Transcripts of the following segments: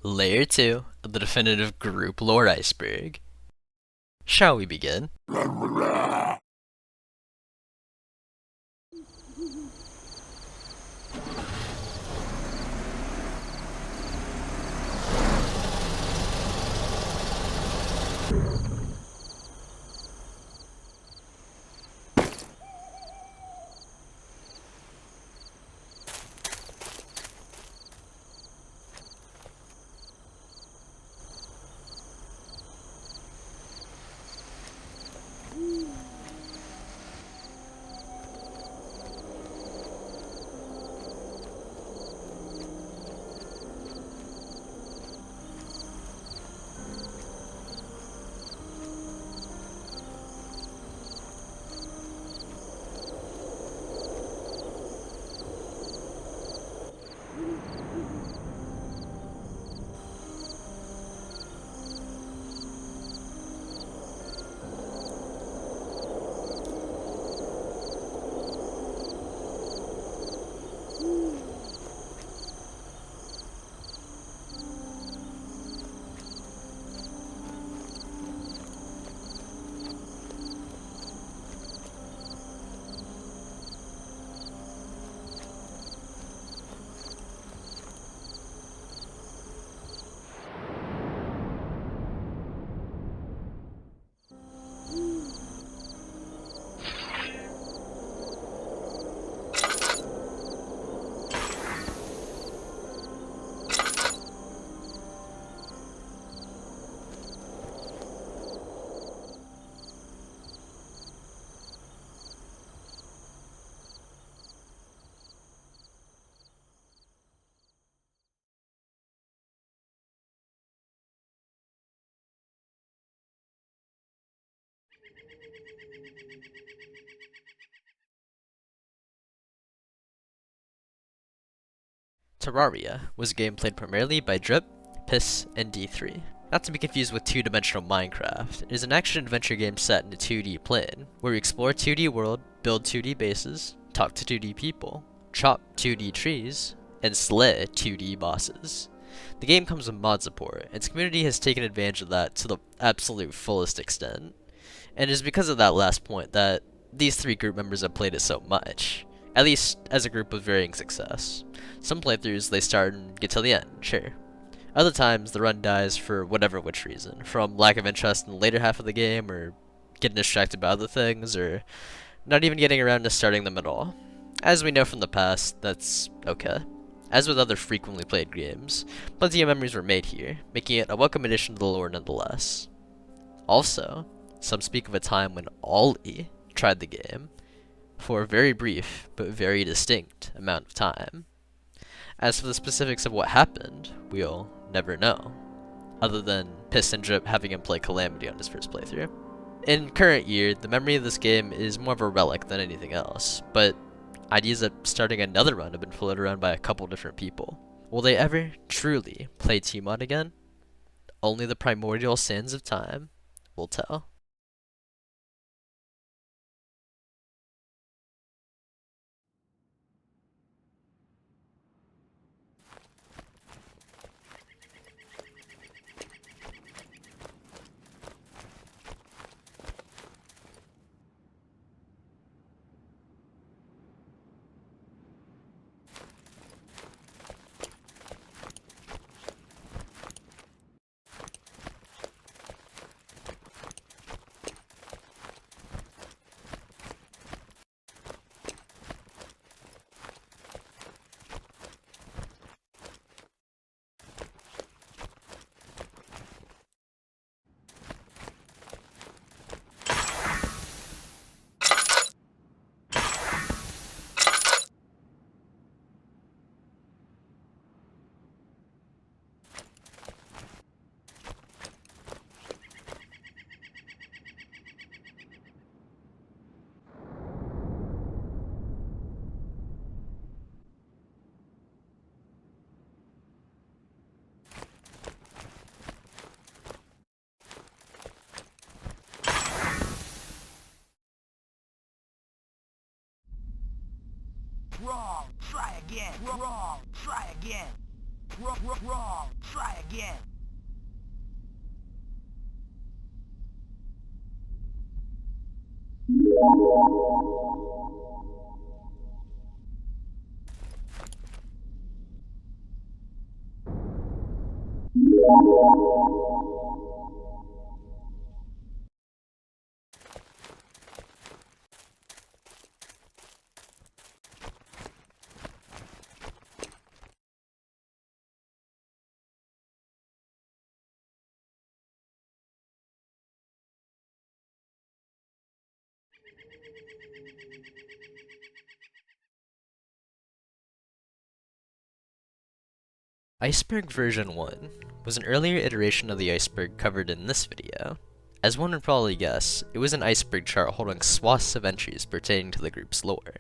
Layer 2 of the definitive group lore Iceberg. Shall we begin? Terraria was a game played primarily by Drip, Piss, and D3. Not to be confused with two-dimensional Minecraft, it is an action-adventure game set in a 2D plane, where we explore a 2D world, build 2D bases, talk to 2D people, chop 2D trees, and slay 2D bosses. The game comes with mod support, and its community has taken advantage of that to the absolute fullest extent. And it is because of that last point that these three group members have played it so much, at least as a group with varying success. Some playthroughs they start and get till the end, sure. Other times the run dies for whatever which reason, from lack of interest in the later half of the game, or getting distracted by other things, or not even getting around to starting them at all. As we know from the past, that's okay. As with other frequently played games, plenty of memories were made here, making it a welcome addition to the lore nonetheless. Also, some speak of a time when Ollie tried the game for a very brief but very distinct amount of time. As for the specifics of what happened, we'll never know, other than Piss and Drip having him play Calamity on his first playthrough. In current year, the memory of this game is more of a relic than anything else, but ideas of starting another run have been floated around by a couple different people. Will they ever truly play Tmod again? Only the primordial sands of time will tell. Wrong, try again. Wrong, try again. Wrong. Try again. Iceberg version 1 was an earlier iteration of the iceberg covered in this video. As one would probably guess, it was an iceberg chart holding swaths of entries pertaining to the group's lore.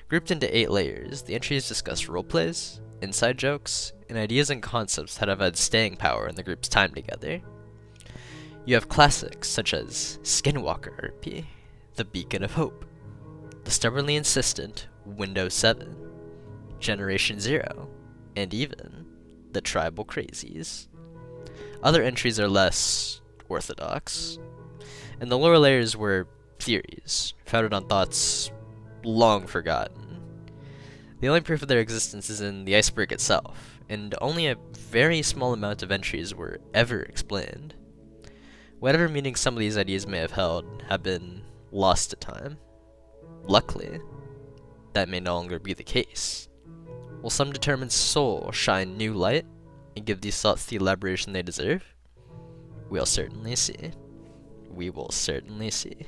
Grouped into 8 layers, the entries discuss roleplays, inside jokes, and ideas and concepts that have had staying power in the group's time together. You have classics such as Skinwalker RP, The Beacon of Hope, The Stubbornly Insistent Windows 7, Generation Zero, and even The Tribal Crazies. Other entries are less orthodox, and the lower layers were theories, founded on thoughts long forgotten. The only proof of their existence is in the iceberg itself, and only a very small amount of entries were ever explained. Whatever meaning some of these ideas may have held have been lost to time. Luckily, that may no longer be the case. Will some determined soul shine new light and give these thoughts the elaboration they deserve? We'll certainly see. We will certainly see.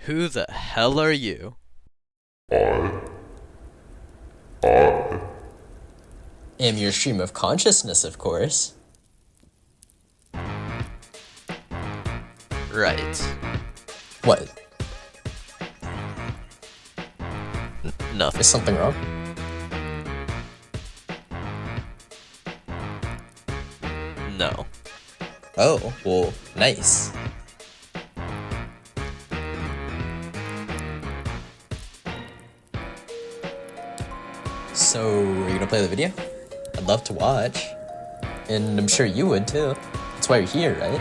Who the hell are you? I Am your stream of consciousness, of course. Right. What? Nothing. Is something wrong? No. Oh, well, nice. So, are you gonna play the video? I'd love to watch. And I'm sure you would too. That's why you're here, right?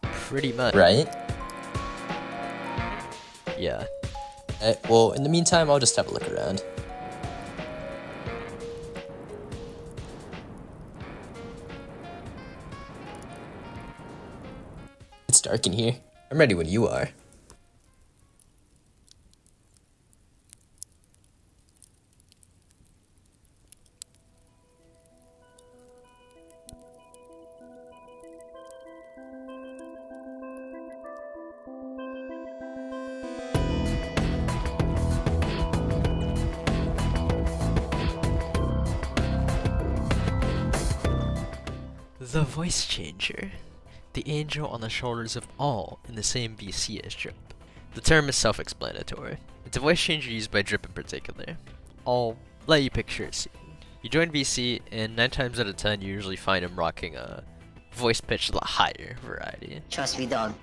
Pretty much. Right? Yeah. Well, in the meantime, I'll just have a look around. It's dark in here. I'm ready when you are. The Voice Changer. The angel on the shoulders of all in the same VC as Drip. The term is self-explanatory. It's a voice changer used by Drip in particular. I'll let you picture a scene. You join VC, and 9 times out of 10 you usually find him rocking a voice pitch a lot higher variety. Trust me, dog.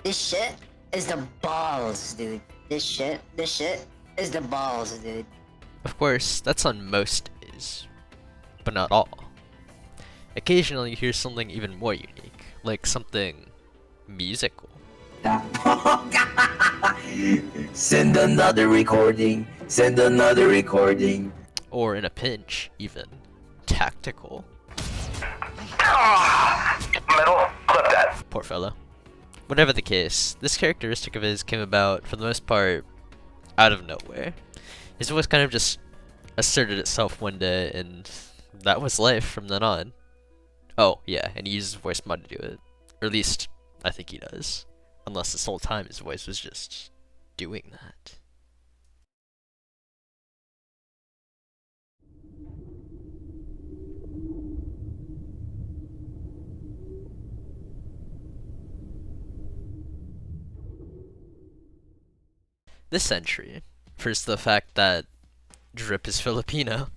This shit is the balls, dude. This shit is the balls, dude. Of course, that's on most days, but not all. Occasionally you hear something even more unique, like something musical. Send another recording. Send another recording. Or in a pinch, even tactical. Metal, clip that. Poor fellow. Whatever the case, this characteristic of his came about, for the most part, out of nowhere. His voice kind of just asserted itself one day, and that was life from then on. Oh, yeah, and he uses voice mod to do it. Or at least, I think he does. Unless this whole time his voice was just doing that. This entry refers to the fact that Drip is Filipino.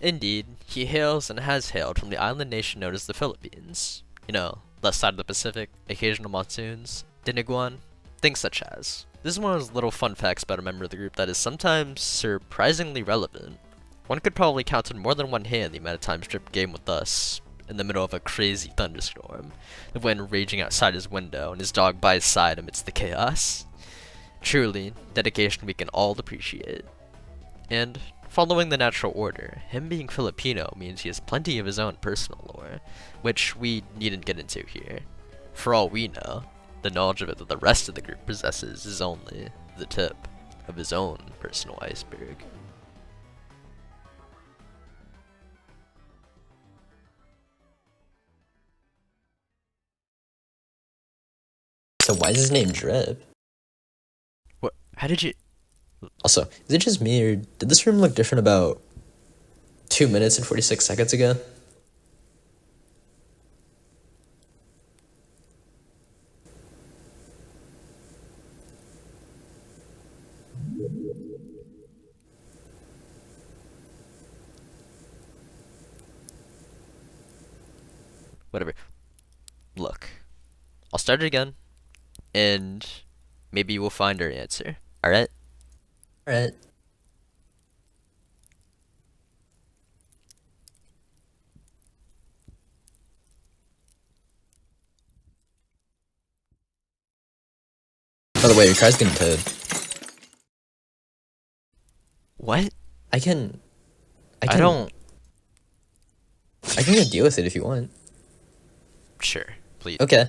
Indeed, he hails and has hailed from the island nation known as the Philippines. You know, left side of the Pacific, occasional monsoons, Diniguan, things such as. This is one of those little fun facts about a member of the group that is sometimes surprisingly relevant. One could probably count on more than one hand the amount of times Drip game with us in the middle of a crazy thunderstorm, the wind raging outside his window and his dog by his side amidst the chaos. Truly, dedication we can all appreciate. And, following the natural order, him being Filipino means he has plenty of his own personal lore, which we needn't get into here. For all we know, the knowledge of it that the rest of the group possesses is only the tip of his own personal iceberg. So why is his name Drip? What? How did you... Also, is it just me, or did this room look different about 2 minutes and 46 seconds ago? Whatever. Look. I'll start it again, and maybe we'll find our answer. Alright? Alright. By the way, your car's getting towed. What? I can I don't... I can go deal with it if you want. Sure, please. Okay.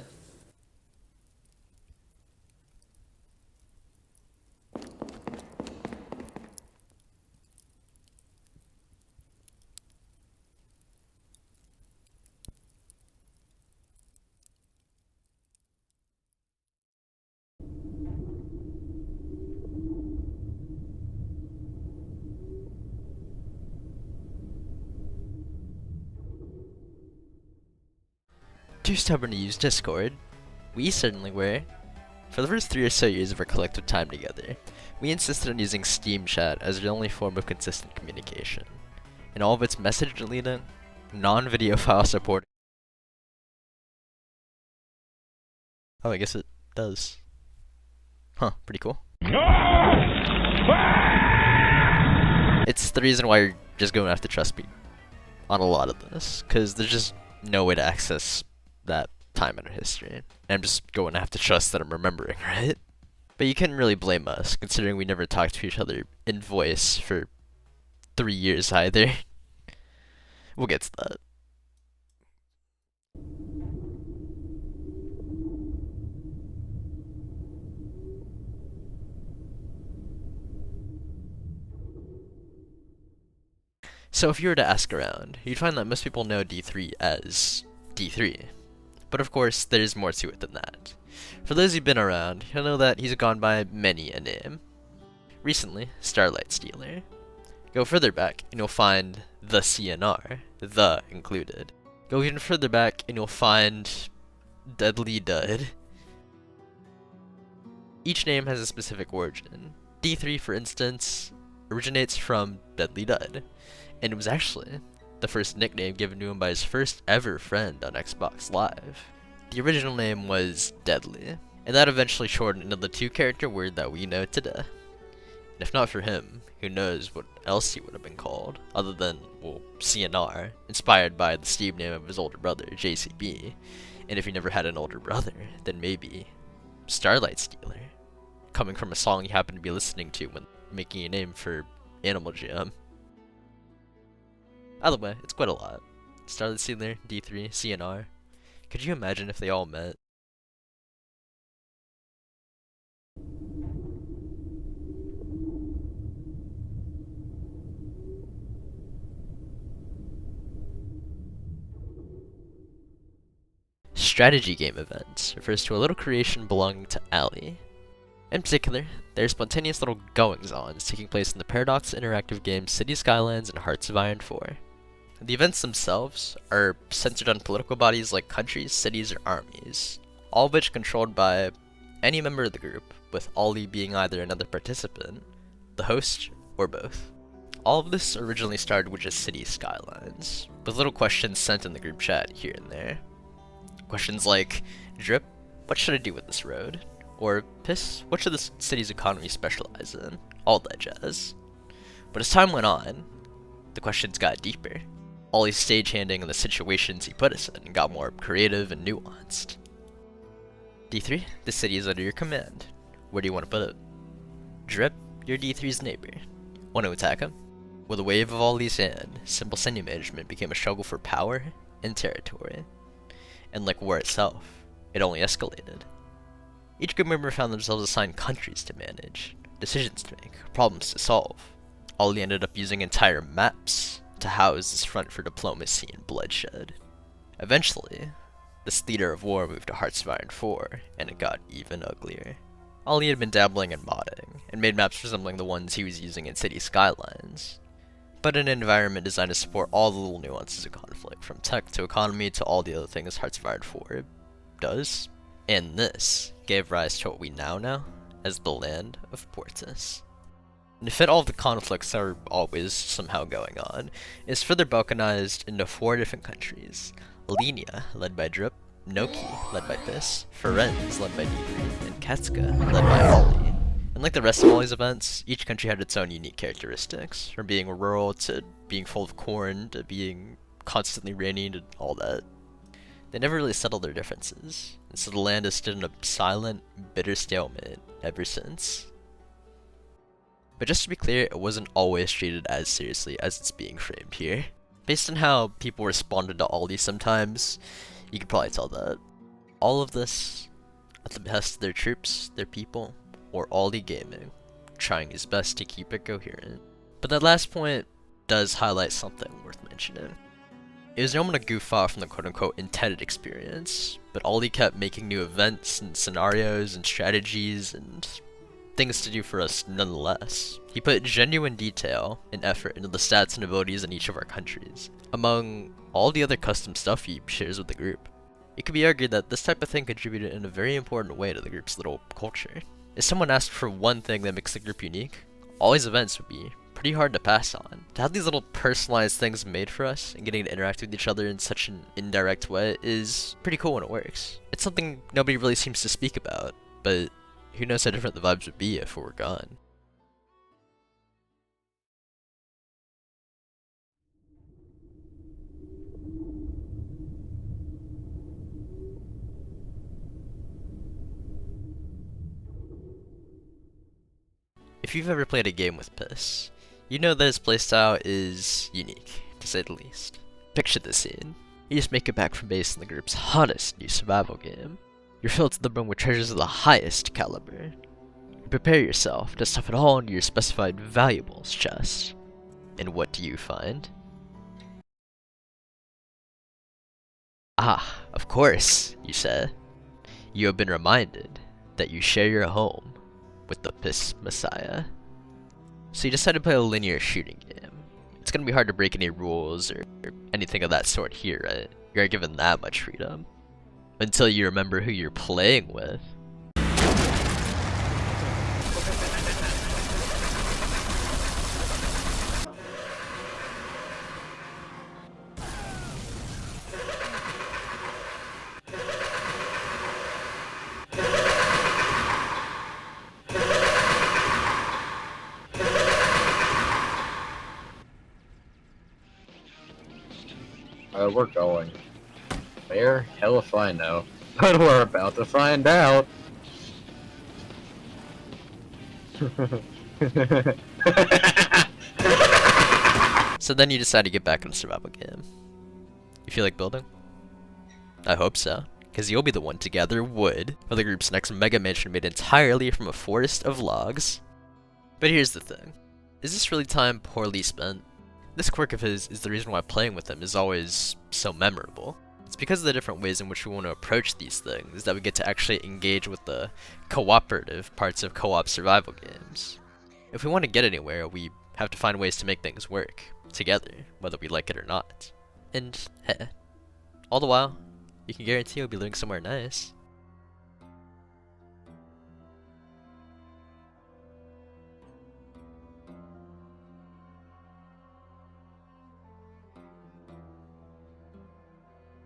Too stubborn to use Discord? We certainly were. For the first 3 or so years of our collective time together, we insisted on using Steam Chat as the only form of consistent communication. And all of its message deleting, non-video file support. Oh, I guess it does. Huh, pretty cool. It's the reason why you're just going to have to trust me on a lot of this, because there's just no way to access that time in our history. And I'm just going to have to trust that I'm remembering, right? But you couldn't really blame us, considering we never talked to each other in voice for 3 years either. We'll get to that. So if you were to ask around, you'd find that most people know D3 as D3. But of course, there's more to it than that. For those who've been around, you'll know that he's gone by many a name. Recently, Starlight Stealer. Go further back, and you'll find the CNR, the included. Go even further back, and you'll find Deadly Dud. Each name has a specific origin. D3, for instance, originates from Deadly Dead, and it was actually the first nickname given to him by his first ever friend on Xbox Live. The original name was Deadly, and that eventually shortened into the 2-character word that we know today. And if not for him, who knows what else he would have been called, other than, well, CNR, inspired by the Steam name of his older brother, JCB. And if he never had an older brother, then maybe Starlight Stealer, coming from a song you happen to be listening to when making a name for Animal Jam. Either way, it's quite a lot. Starlight Stealer, D3, CNR. Could you imagine if they all met? Strategy game events refers to a little creation belonging to Allie. In particular, there are spontaneous little goings-ons taking place in the Paradox interactive games City Skylines and Hearts of Iron 4. The events themselves are centered on political bodies like countries, cities, or armies, all of which controlled by any member of the group, with Ollie being either another participant, the host, or both. All of this originally started with just City Skylines, with little questions sent in the group chat here and there. Questions like, Drip, what should I do with this road? Or, Piss, what should this city's economy specialize in? All that jazz. But as time went on, the questions got deeper. Ollie's stagehanding and the situations he put us in got more creative and nuanced. D3, the city is under your command. Where do you want to put it? Drip, you're D3's neighbor. Want to attack him? With a wave of Ollie's hand, simple city management became a struggle for power and territory. And like war itself, it only escalated. Each group member found themselves assigned countries to manage, decisions to make, problems to solve. Ollie ended up using entire maps to house this front for diplomacy and bloodshed. Eventually, this theater of war moved to Hearts of Iron 4, and it got even uglier. Ollie had been dabbling in modding, and made maps resembling the ones he was using in City Skylines, but in an environment designed to support all the little nuances of conflict, from tech to economy to all the other things Hearts of Iron 4 does. And this gave rise to what we now know as the Land of Portus. And to fit all of the conflicts that are always somehow going on, is further balkanized into 4 different countries. Linia, led by Drip, Noki, led by Piss, Ferenz, led by D3, and Ketska, led by Ollie. And like the rest of Ollie's events, each country had its own unique characteristics, from being rural to being full of corn to being constantly rainy to all that. They never really settled their differences, and so the land has stood in a silent, bitter stalemate ever since. But just to be clear, it wasn't always treated as seriously as it's being framed here. Based on how people responded to Ollie sometimes, you could probably tell that. All of this at the behest of their troops, their people, or Ollie Gaming, trying his best to keep it coherent. But that last point does highlight something worth mentioning. It was normal to goof off from the quote-unquote intended experience, but Ollie kept making new events and scenarios and strategies and things to do for us nonetheless. He put genuine detail and effort into the stats and abilities in each of our countries, among all the other custom stuff he shares with the group. It could be argued that this type of thing contributed in a very important way to the group's little culture. If someone asked for one thing that makes the group unique, Ollie's events would be pretty hard to pass on. To have these little personalized things made for us and getting to interact with each other in such an indirect way is pretty cool when it works. It's something nobody really seems to speak about, but who knows how different the vibes would be if it were gone. If you've ever played a game with Piss, you know that his playstyle is unique, to say the least. Picture this scene. You just make it back from base in the group's hottest new survival game. You're filled to the brim with treasures of the highest caliber. You prepare yourself to stuff it all into your specified valuables chest. And what do you find? Ah, of course, you say. You have been reminded that you share your home with the Piss Messiah. So you decide to play a linear shooting game. It's gonna be hard to break any rules or anything of that sort here, right? You aren't given that much freedom. Until you remember who you're playing with. We're going. Where? Hell if I know. But we're about to find out. So then you decide to get back in a survival game. You feel like building? I hope so, because you'll be the one to gather wood for the group's next mega mansion made entirely from a forest of logs. But here's the thing. Is this really time poorly spent? This quirk of his is the reason why playing with him is always so memorable. It's because of the different ways in which we want to approach these things that we get to actually engage with the cooperative parts of co-op survival games. If we want to get anywhere, we have to find ways to make things work together, whether we like it or not. And hey, all the while, you can guarantee you'll be living somewhere nice.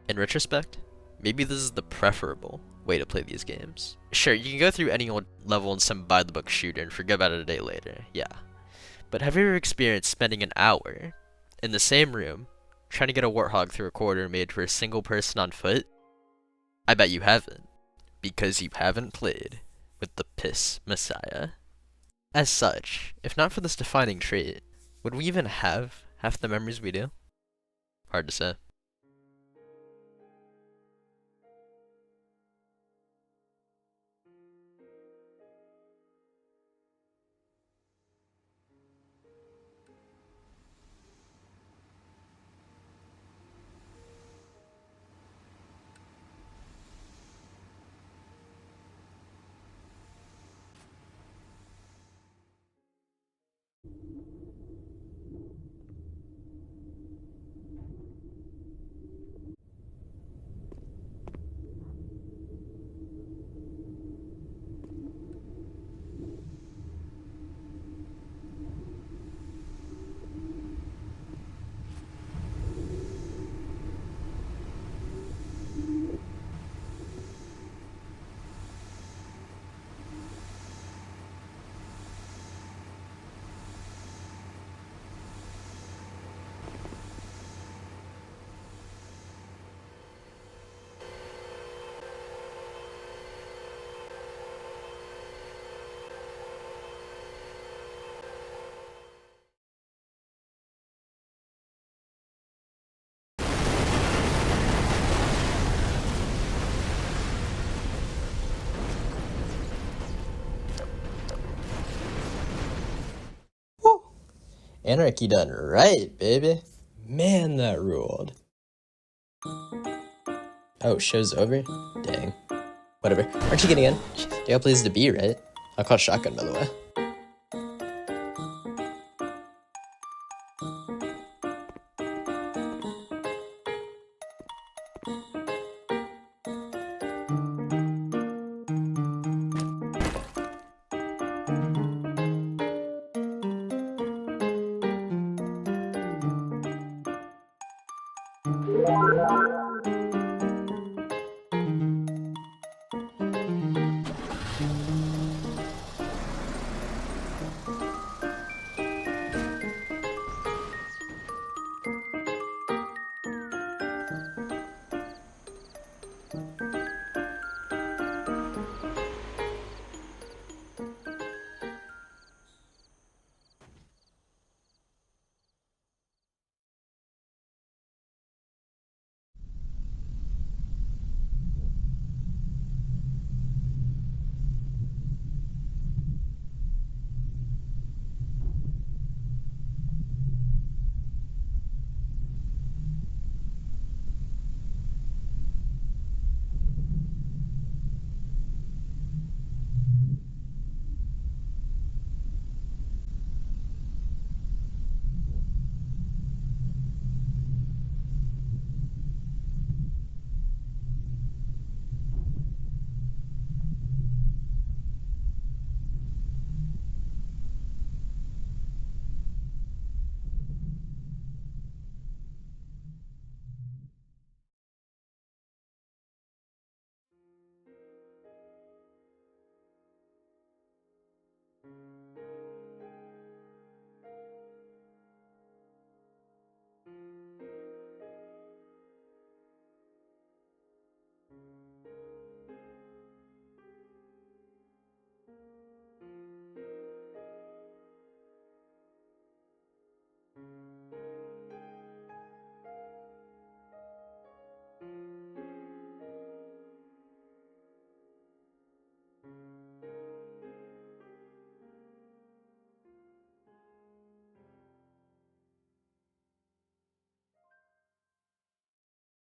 In retrospect, maybe this is the preferable way to play these games. Sure, you can go through any old level in some by-the-book shooter and forget about it a day later, yeah. But have you ever experienced spending an hour in the same room trying to get a warthog through a corridor made for a single person on foot? I bet you haven't, because you haven't played with the Piss Messiah. As such, if not for this defining trait, would we even have half the memories we do? Hard to say. Anarchy done right, baby. Man, that ruled. Oh, show's over? Dang. Whatever. Aren't you getting in? Jeez, you got places to be, right? I'll call shotgun, by the way.